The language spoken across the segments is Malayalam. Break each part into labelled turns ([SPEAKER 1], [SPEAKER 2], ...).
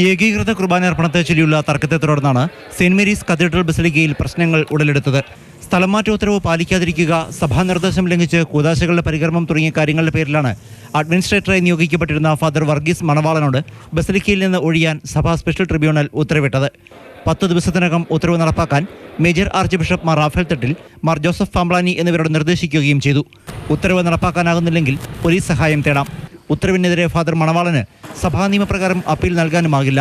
[SPEAKER 1] ഏകീകൃത കുർബാന അർപ്പണത്തെ ചൊല്ലിയുള്ള തർക്കത്തെ തുടർന്നാണ് സെന്റ് മേരീസ് കത്തീഡ്രൽ ബസിലിക്കയിൽ പ്രശ്നങ്ങൾ ഉടലെടുത്തത്. സ്ഥലംമാറ്റ ഉത്തരവ് പാലിക്കാതിരിക്കുക, സഭാ നിർദ്ദേശം ലംഘിച്ച് കൂദാശകളുടെ പരികർമ്മം തുടങ്ങിയ കാര്യങ്ങളുടെ പേരിലാണ് അഡ്മിനിസ്ട്രേറ്ററായി നിയോഗിക്കപ്പെട്ടിരുന്ന ഫാദർ വർഗീസ് മണവാളനോട് ബസിലിക്കയിൽ നിന്ന് ഒഴിയാൻ സഭാ സ്പെഷ്യൽ ട്രിബ്യൂണൽ ഉത്തരവിട്ടത്. 10 ദിവസത്തിനകം ഉത്തരവ് നടപ്പാക്കാൻ major archbishop Mar Raphael Thattil, Mar Joseph Pamplany എന്നിവരോട് നിർദ്ദേശിക്കുകയും ചെയ്തു. ഉത്തരവ് നടപ്പാക്കാനാകുന്നില്ലെങ്കിൽ പോലീസ് സഹായം തേടാം. ഉത്തരവിനെതിരെ ഫാദർ മണവാളന് സഭാ നിയമപ്രകാരം അപ്പീൽ നൽകാനുമാകില്ല.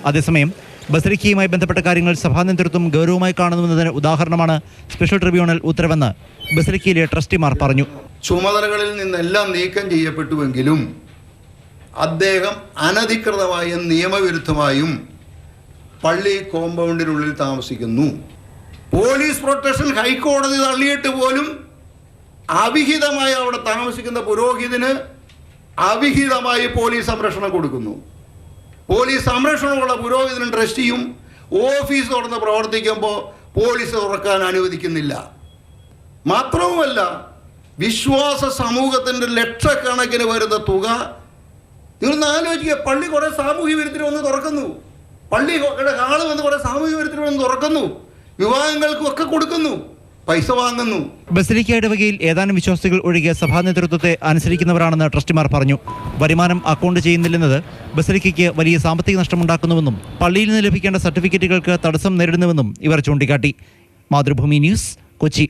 [SPEAKER 1] അതേസമയം ബസിലിക്കയുമായി ബന്ധപ്പെട്ട കാര്യങ്ങൾ സഭാ നേതൃത്വം ഗൗരവമായി കാണുന്നതിന് ഉദാഹരണമാണ് സ്പെഷ്യൽ ട്രിബ്യൂണൽ ഉത്തരവെന്ന് ബസിലിക്കയിലെ ട്രസ്റ്റിമാർ പറഞ്ഞു.
[SPEAKER 2] ചുമതലകളിൽ നിന്നെല്ലാം നീക്കം ചെയ്യപ്പെട്ടുവെങ്കിലും അദ്ദേഹം അനധികൃതമായും നിയമവിരുദ്ധമായും പള്ളി കോമ്പൗണ്ടിനുള്ളിൽ താമസിക്കുന്നു. പോലീസ് പ്രൊട്ടക്ഷൻ ഹൈക്കോടതി തള്ളിയിട്ട് പോലും അവിഹിതമായി അവിടെ താമസിക്കുന്ന പുരോഹിതന് അവിഹിതമായി പോലീസ് സംരക്ഷണം കൊടുക്കുന്നു. പോലീസ് സംരക്ഷണമുള്ള പുരോഹിതനും ട്രസ്റ്റിയും ഓഫീസ് തുറന്ന് പ്രവർത്തിക്കുമ്പോൾ പോലീസ് തുറക്കാൻ അനുവദിക്കുന്നില്ല. മാത്രവുമല്ല, വിശ്വാസ സമൂഹത്തിൻ്റെ ലക്ഷക്കണക്കിന് വരുന്ന തുക നിങ്ങളൊന്ന് ആലോചിക്കുക. പള്ളി കുറേ സാമൂഹ്യ വിരുദ്ധന് വന്ന് തുറക്കുന്നു, പള്ളിയുടെ ഹാള് വന്ന് കുറേ സാമൂഹ്യ വിരുദ്ധന് വന്ന് തുറക്കുന്നു, വിവാഹങ്ങൾക്കും ഒക്കെ കൊടുക്കുന്നു, പൈസ വാങ്ങുന്നു.
[SPEAKER 1] ബസിലിക്ക ഇടവകയിൽ ഏതാനും വിശ്വാസികൾ ഒഴികെ സഭാ നേതൃത്വത്തെ അനുസരിക്കുന്നവരാണെന്ന് ട്രസ്റ്റിമാർ പറഞ്ഞു. വരുമാനം അക്കൗണ്ട് ചെയ്യുന്നില്ലെന്നത് ബസിലിക്കയ്ക്ക് വലിയ സാമ്പത്തിക നഷ്ടമുണ്ടാക്കുന്നുവെന്നും പള്ളിയിൽ നിന്ന് ലഭിക്കേണ്ട സർട്ടിഫിക്കറ്റുകൾക്ക് തടസ്സം നേരിടുന്നുവെന്നും ഇവർ ചൂണ്ടിക്കാട്ടി. മാതൃഭൂമി ന്യൂസ്, കൊച്ചി.